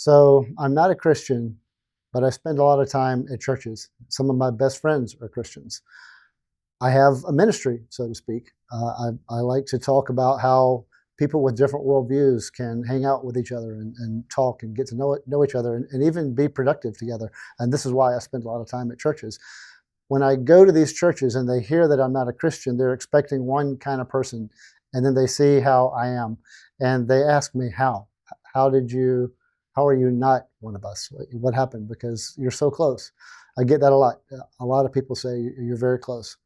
So I'm not a Christian, but I spend a lot of time at churches. Some of my best friends are Christians. I have a ministry, so to speak. I like to talk about how people with different worldviews can hang out with each other and talk and get to know each other and even be productive together. And this is why I spend a lot of time at churches. When I go to these churches and they hear that I'm not a Christian, they're expecting one kind of person, and then they see how I am, and they ask me how. How did you? How are you not one of us? What happened? Because you're so close. I get that a lot. A lot of people say you're very close.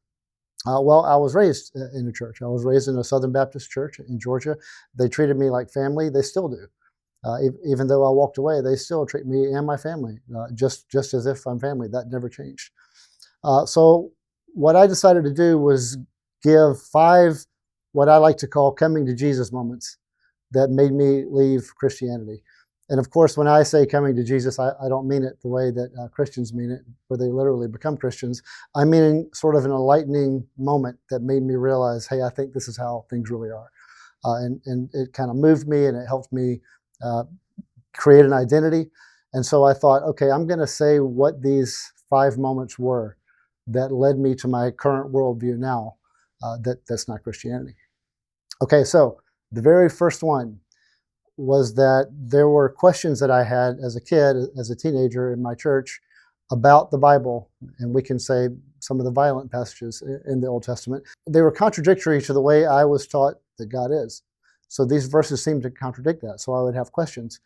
Well, I was raised in a church. I was raised in a Southern Baptist church in Georgia. They treated me like family. They still do. Even though I walked away, they still treat me and my family just as if I'm family. That never changed. So what I decided to do was give 5 what I like to call coming to Jesus moments that made me leave Christianity. And of course, when I say coming to Jesus, I don't mean it the way that Christians mean it, where they literally become Christians. I mean sort of an enlightening moment that made me realize, hey, I think this is how things really are. And it kind of moved me and it helped me create an identity. And so I thought, okay, I'm going to say what these 5 moments were that led me to my current worldview now. That's not Christianity. Okay, so the very first one was that there were questions that I had as a kid, as a teenager in my church about the Bible, and we can say some of the violent passages in the Old Testament. They were contradictory to the way I was taught that God is. So these verses seemed to contradict that, so I would have questions.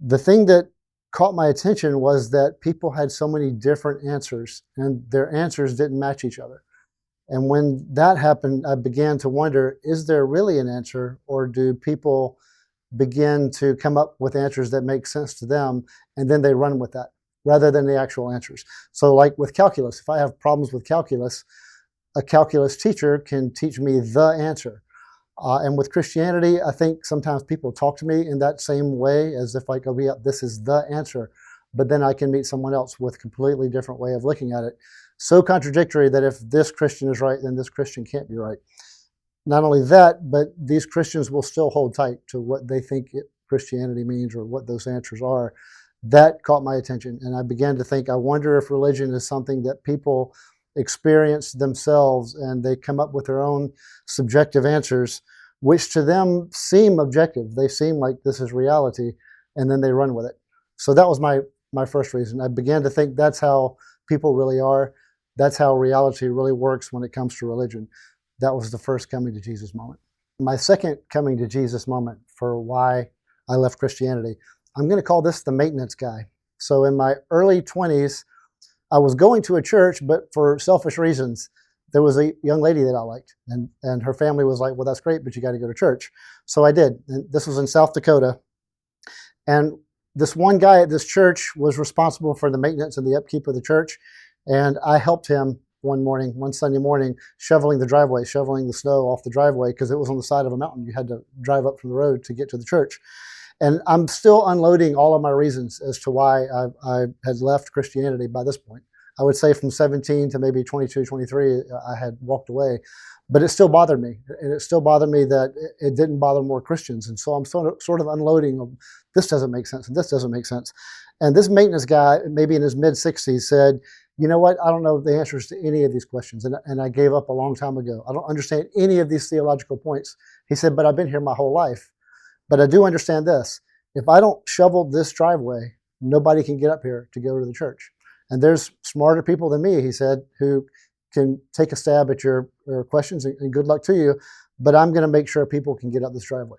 The thing that caught my attention was that people had so many different answers, and their answers didn't match each other. And when that happened, I began to wonder, is there really an answer, or do people begin to come up with answers that make sense to them, and then they run with that rather than the actual answers? So like with calculus, if I have problems with calculus, a calculus teacher can teach me the answer. And with Christianity, I think sometimes people talk to me in that same way, as if like, oh, yeah, this is the answer. But then I can meet someone else with a completely different way of looking at it. So contradictory that if this Christian is right, then this Christian can't be right. Not only that, but these Christians will still hold tight to what they think Christianity means or what those answers are. That caught my attention, and I began to think, I wonder if religion is something that people experience themselves and they come up with their own subjective answers, which to them seem objective. They seem like this is reality, and then they run with it. So that was my first reason. I began to think that's how people really are. That's how reality really works when it comes to religion. That was the first coming to Jesus moment. My second coming to Jesus moment for why I left Christianity, I'm going to call this the maintenance guy. So in my early 20s, I was going to a church, but for selfish reasons. There was a young lady that I liked, and her family was like, well, that's great, but you got to go to church. So I did. And this was in South Dakota. And this one guy at this church was responsible for the maintenance and the upkeep of the church. And I helped him one Sunday morning, shoveling the snow off the driveway, because it was on the side of a mountain. You had to drive up from the road to get to the church. And I'm still unloading all of my reasons as to why I had left Christianity by this point. I would say from 17 to maybe 22, 23, I had walked away. But it still bothered me. And it still bothered me that it didn't bother more Christians. And so I'm sort of unloading, this doesn't make sense, and this doesn't make sense. And this maintenance guy, maybe in his mid-60s, said, you know what, I don't know the answers to any of these questions, and I gave up a long time ago. I don't understand any of these theological points. He said, but I've been here my whole life. But I do understand this. If I don't shovel this driveway, nobody can get up here to go to the church. And there's smarter people than me, he said, who can take a stab at your questions, and good luck to you, but I'm going to make sure people can get up this driveway.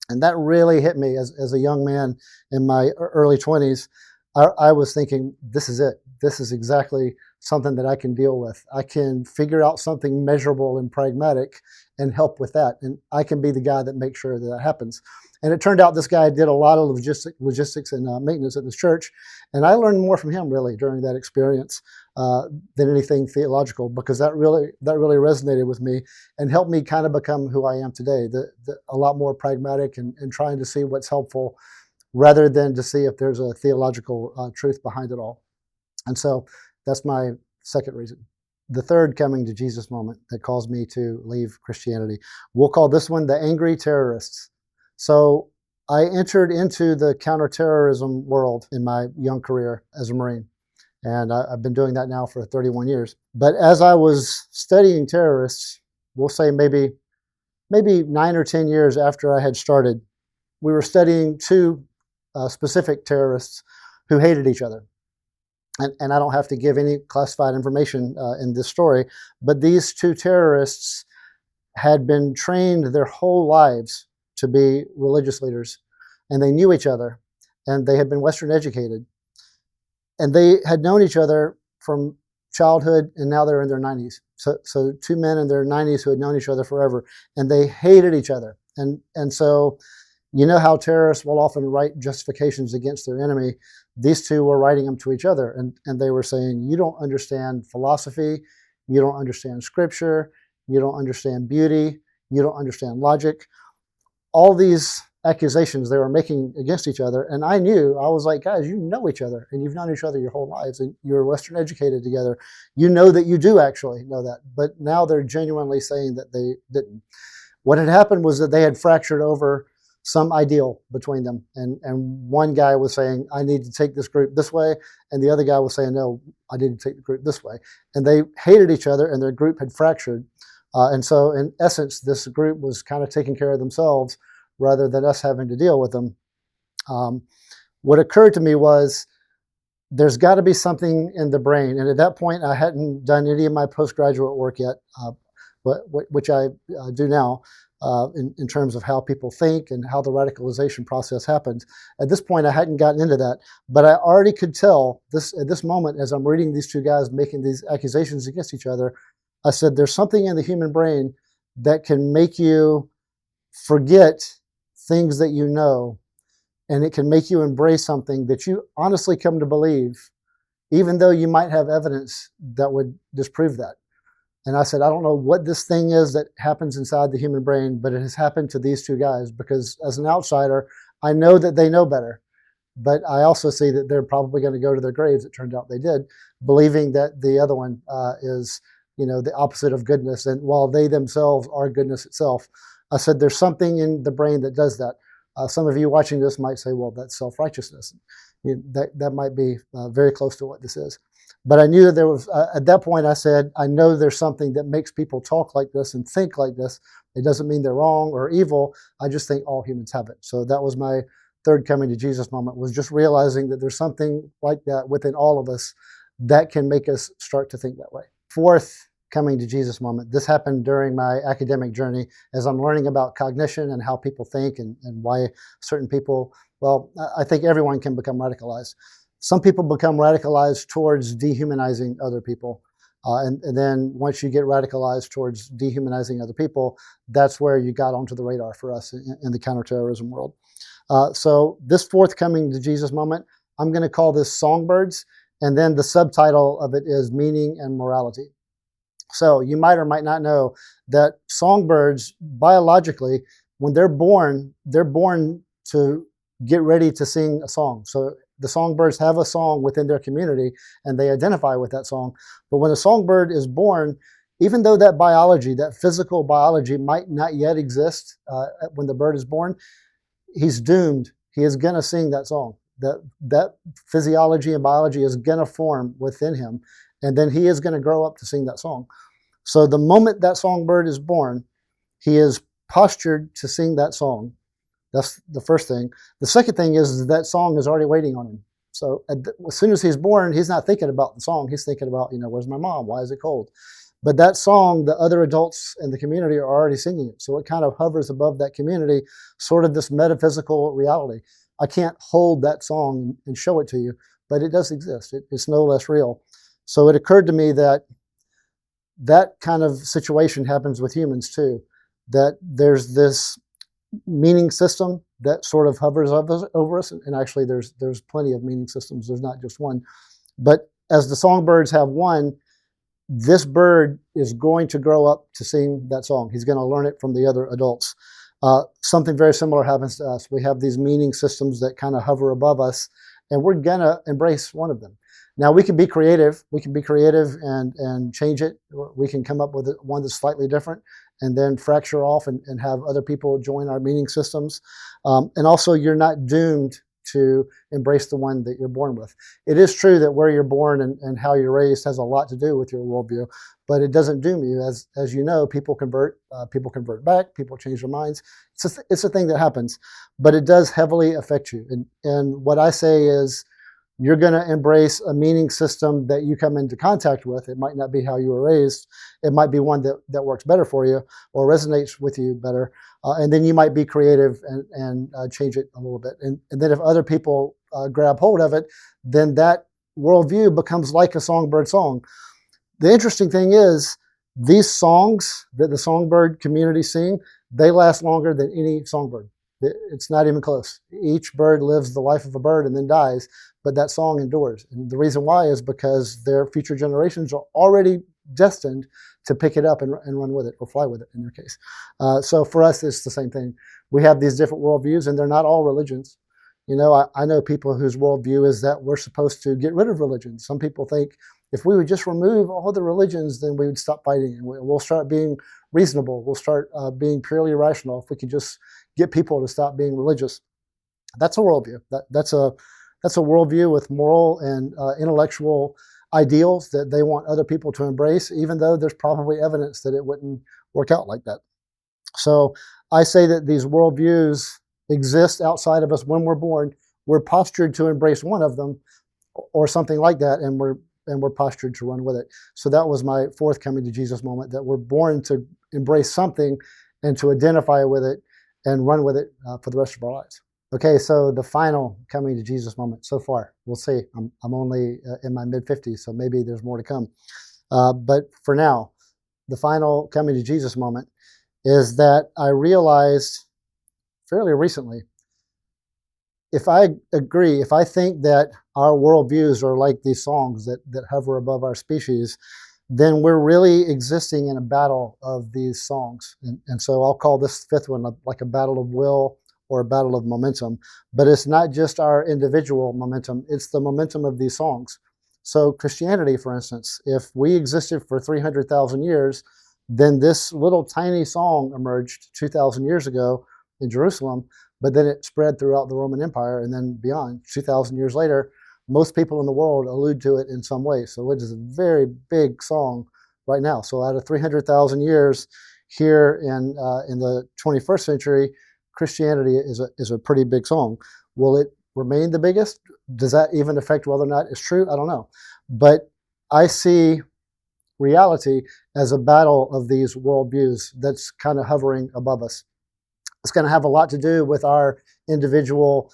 And that really hit me as a young man in my early 20s. I was thinking, this is it. This is exactly something that I can deal with. I can figure out something measurable and pragmatic and help with that. And I can be the guy that makes sure that happens. And it turned out this guy did a lot of logistics and maintenance at this church. And I learned more from him really during that experience than anything theological, because that really resonated with me and helped me kind of become who I am today. A lot more pragmatic and trying to see what's helpful, rather than to see if there's a theological truth behind it all. And so that's my second reason. The third coming to Jesus moment that caused me to leave Christianity, we'll call this one the angry terrorists. So I entered into the counterterrorism world in my young career as a Marine. And I've been doing that now for 31 years. But as I was studying terrorists, we'll say maybe 9 or 10 years after I had started, we were studying two specific terrorists who hated each other. And I don't have to give any classified information in this story, but these two terrorists had been trained their whole lives to be religious leaders, and they knew each other, and they had been Western educated, and they had known each other from childhood, and now they're in their 90s. So two men in their 90s who had known each other forever, and they hated each other. And so you know how terrorists will often write justifications against their enemy. These two were writing them to each other, and they were saying, you don't understand philosophy, you don't understand scripture, you don't understand beauty, you don't understand logic. All these accusations they were making against each other, and I knew, I was like, guys, you know each other, and you've known each other your whole lives, and you're Western educated together. You know that you do actually know that, but now they're genuinely saying that they didn't. What had happened was that they had fractured over some ideal between them, and one guy was saying, I need to take this group this way, and the other guy was saying, no, I need to take the group this way. And they hated each other, and their group had fractured. And so in essence, this group was kind of taking care of themselves rather than us having to deal with them. What occurred to me was there's got to be something in the brain. And at that point, I hadn't done any of my postgraduate work yet, which I do now in terms of how people think and how the radicalization process happens. At this point, I hadn't gotten into that, but I already could tell at this moment, as I'm reading these two guys making these accusations against each other, I said, there's something in the human brain that can make you forget things that you know, and it can make you embrace something that you honestly come to believe, even though you might have evidence that would disprove that. And I said, I don't know what this thing is that happens inside the human brain, but it has happened to these two guys, because as an outsider, I know that they know better. But I also see that they're probably going to go to their graves, it turned out they did, believing that the other one is, the opposite of goodness. And while they themselves are goodness itself, I said, there's something in the brain that does that. Some of you watching this might say, well, that's self-righteousness. That might be very close to what this is. But I knew that there was, at that point I said, I know there's something that makes people talk like this and think like this. It doesn't mean they're wrong or evil. I just think all humans have it. So that was my third coming to Jesus moment, was just realizing that there's something like that within all of us that can make us start to think that way. Fourth coming to Jesus moment. This happened during my academic journey as I'm learning about cognition and how people think and why certain people, well, I think everyone can become radicalized. Some people become radicalized towards dehumanizing other people. And then once you get radicalized towards dehumanizing other people, that's where you got onto the radar for us in the counterterrorism world. So this fourth coming to Jesus moment, I'm going to call this Songbirds. And then the subtitle of it is Meaning and Morality. So you might or might not know that songbirds, biologically, when they're born to get ready to sing a song. So the songbirds have a song within their community, and they identify with that song. But when a songbird is born, even though that biology, that physical biology might not yet exist when the bird is born, he's doomed. He is going to sing that song. That physiology and biology is going to form within him. And then he is going to grow up to sing that song. So the moment that songbird is born, he is postured to sing that song. That's the first thing. The second thing is that song is already waiting on him. So as soon as he's born, he's not thinking about the song. He's thinking about, where's my mom? Why is it cold? But that song, the other adults in the community are already singing it. So it kind of hovers above that community, sort of this metaphysical reality. I can't hold that song and show it to you, but it does exist. It's no less real. So it occurred to me that that kind of situation happens with humans too, that there's this meaning system that sort of hovers over us. And actually there's plenty of meaning systems. There's not just one. But as the songbirds have one, this bird is going to grow up to sing that song. He's going to learn it from the other adults. Something very similar happens to us. We have these meaning systems that kind of hover above us, and we're going to embrace one of them. Now, we can be creative. We can be creative and change it. We can come up with one that's slightly different, and then fracture off and have other people join our meaning systems. And also, you're not doomed to embrace the one that you're born with. It is true that where you're born and how you're raised has a lot to do with your worldview, but it doesn't doom you. As you know, people convert back, people change their minds. It's a thing that happens, but it does heavily affect you. And what I say is, you're going to embrace a meaning system that you come into contact with. It might not be how you were raised. It might be one that works better for you or resonates with you better. And then you might be creative and change it a little bit. And then if other people grab hold of it, then that worldview becomes like a songbird song. The interesting thing is, these songs that the songbird community sing, they last longer than any songbird. It's not even close. Each bird lives the life of a bird and then dies, but that song endures. And the reason why is because their future generations are already destined to pick it up and run with it, or fly with it in their case. So for us, it's the same thing. We have these different worldviews, and they're not all religions. You know, I know people whose worldview is that we're supposed to get rid of religion. Some people think if we would just remove all the religions, then we would stop fighting, and we'll start being reasonable. We'll start being purely rational if we could just get people to stop being religious. That's a worldview. That's a worldview with moral and intellectual ideals that they want other people to embrace, even though there's probably evidence that it wouldn't work out like that. So I say that these worldviews exist outside of us when we're born. We're postured to embrace one of them or something like that, and we're postured to run with it. So that was my fourth coming to Jesus moment, that we're born to embrace something and to identify with it and run with it for the rest of our lives. Okay, so the final coming to Jesus moment so far. We'll see. I'm only in my mid-50s, so maybe there's more to come. But for now, the final coming to Jesus moment is that I realized fairly recently, if I think that our worldviews are like these songs that hover above our species, then we're really existing in a battle of these songs. And so I'll call this fifth one like a battle of will or a battle of momentum. But it's not just our individual momentum, it's the momentum of these songs. So Christianity, for instance, if we existed for 300,000 years, then this little tiny song emerged 2,000 years ago in Jerusalem, but then it spread throughout the Roman Empire and then beyond. 2,000 years later, most people in the world allude to it in some way. So it is a very big song right now. So out of 300,000 years here in the 21st century, Christianity is a pretty big song. Will it remain the biggest? Does that even affect whether or not it's true? I don't know. But I see reality as a battle of these worldviews that's kind of hovering above us. It's going to have a lot to do with our individual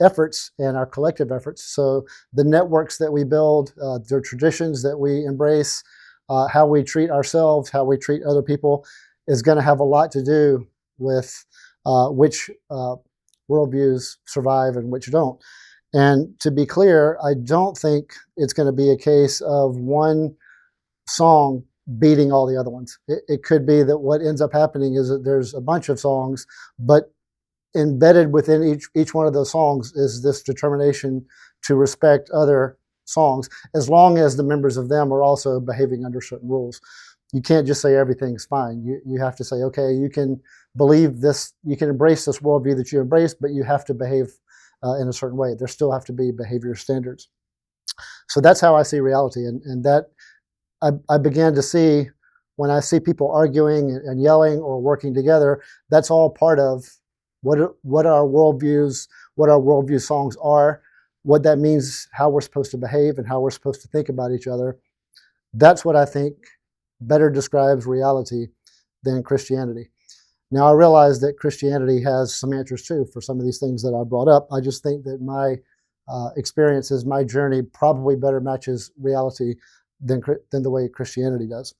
efforts and our collective efforts. So the networks that we build, the traditions that we embrace, how we treat ourselves, how we treat other people is going to have a lot to do with which worldviews survive and which don't. And to be clear, I don't think it's going to be a case of one song beating all the other ones. It could be that what ends up happening is that there's a bunch of songs, but embedded within each one of those songs is this determination to respect other songs, as long as the members of them are also behaving under certain rules. You can't just say everything's fine. You have to say, okay, you can believe this, you can embrace this worldview that you embrace, but you have to behave in a certain way. There still have to be behavior standards. So that's how I see reality, and that I began to see when I see people arguing and yelling or working together. That's all part of what our worldview songs are, what that means, how we're supposed to behave, and how we're supposed to think about each other. That's what I think better describes reality than Christianity. Now, I realize that Christianity has some answers too for some of these things that I brought up. I just think that my experiences, my journey probably better matches reality than the way Christianity does.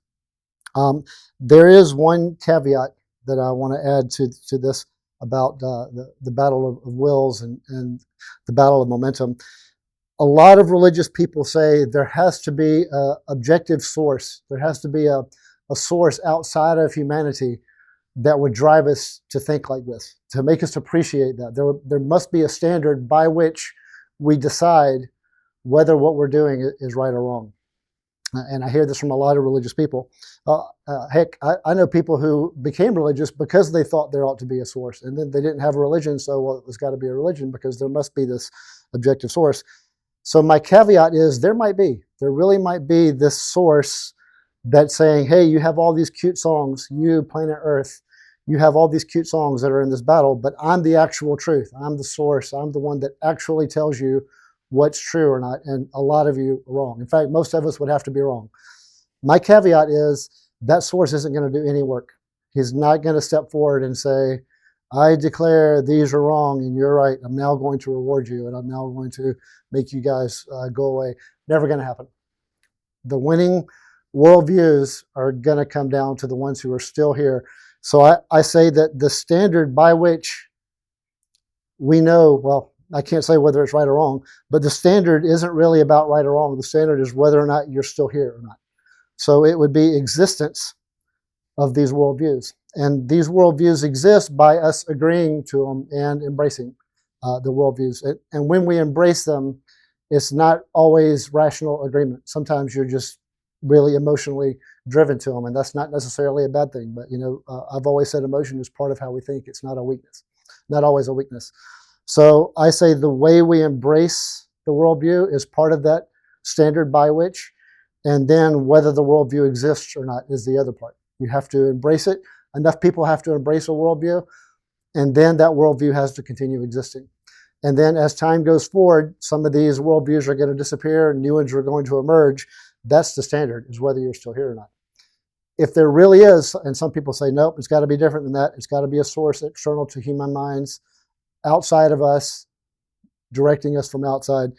There is one caveat that I want to add to this about the battle of wills and the battle of momentum. A lot of religious people say there has to be an objective source. There has to be a source outside of humanity that would drive us to think like this, to make us appreciate that. There must be a standard by which we decide whether what we're doing is right or wrong. And I hear this from a lot of religious people. Heck, I know people who became religious because they thought there ought to be a source, and then they didn't have a religion, so well, it's got to be a religion because there must be this objective source. So my caveat is there really might be this source that's saying, hey, you have all these cute songs, you, planet Earth, you have all these cute songs that are in this battle, but I'm the actual truth. I'm the source. I'm the one that actually tells you what's true or not, and a lot of you are wrong. In fact, most of us would have to be wrong. My caveat is that source isn't going to do any work. He's not going to step forward and say, I declare these are wrong and you're right. I'm now going to reward you and I'm now going to make you guys go away. Never going to happen. The winning worldviews are going to come down to the ones who are still here. So I say that the standard by which we know, well, I can't say whether it's right or wrong, but the standard isn't really about right or wrong. The standard is whether or not you're still here or not. So it would be existence of these worldviews. And these worldviews exist by us agreeing to them and embracing the worldviews. And when we embrace them, it's not always rational agreement. Sometimes you're just really emotionally driven to them, and that's not necessarily a bad thing. But, I've always said emotion is part of how we think. It's not a weakness, not always a weakness. So I say the way we embrace the worldview is part of that standard by which, and then whether the worldview exists or not is the other part. You have to embrace it. Enough people have to embrace a worldview, and then that worldview has to continue existing. And then as time goes forward, some of these worldviews are going to disappear and new ones are going to emerge. That's the standard, is whether you're still here or not. If there really is, and some people say, nope, it's got to be different than that. It's got to be a source external to human minds, outside of us, directing us from outside.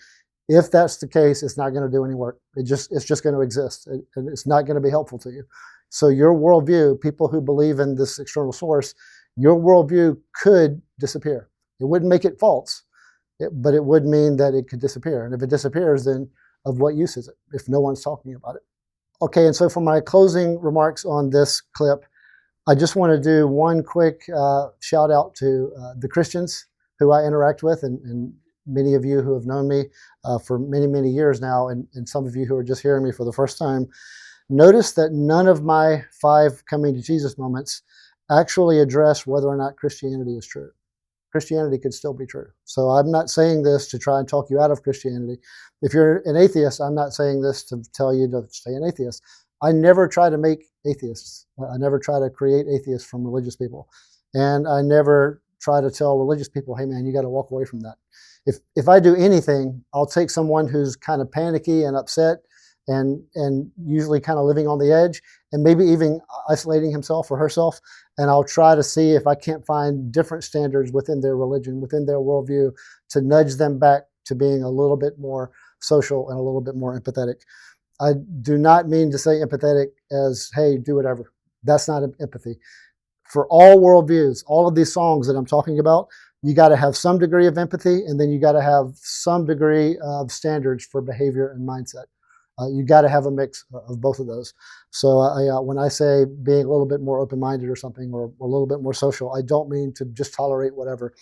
If that's the case, it's not going to do any work. It's just going to exist, and it's not going to be helpful to you. So your worldview, people who believe in this external source, your worldview could disappear. It wouldn't make it false, but it would mean that it could disappear. And if it disappears, then of what use is it if no one's talking about it? Okay, and so for my closing remarks on this clip, I just want to do one quick shout out to the Christians who I interact with, and many of you who have known me for many, many years now, and some of you who are just hearing me for the first time. Notice that none of my 5 coming to Jesus moments actually address whether or not Christianity is true. Christianity could still be true. So I'm not saying this to try and talk you out of Christianity. If you're an atheist, I'm not saying this to tell you to stay an atheist. I never try to make atheists. I never try to create atheists from religious people. And I never try to tell religious people, hey man, you got to walk away from that. If I do anything, I'll take someone who's kind of panicky and upset and usually kind of living on the edge and maybe even isolating himself or herself, and I'll try to see if I can't find different standards within their religion, within their worldview, to nudge them back to being a little bit more social and a little bit more empathetic. I do not mean to say empathetic as, hey, do whatever. That's not empathy. For all worldviews, all of these songs that I'm talking about, you got to have some degree of empathy, and then you got to have some degree of standards for behavior and mindset. You got to have a mix of both of those. So when I say being a little bit more open-minded or something, or a little bit more social, I don't mean to just tolerate whatever.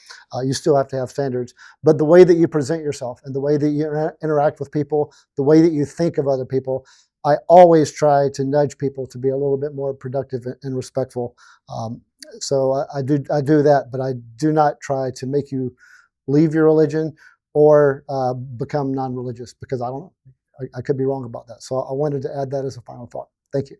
You still have to have standards. But the way that you present yourself and the way that you interact with people, the way that you think of other people, I always try to nudge people to be a little bit more productive and respectful. So I do that, but I do not try to make you leave your religion or become non-religious, because I don't know. I could be wrong about that. So I wanted to add that as a final thought. Thank you.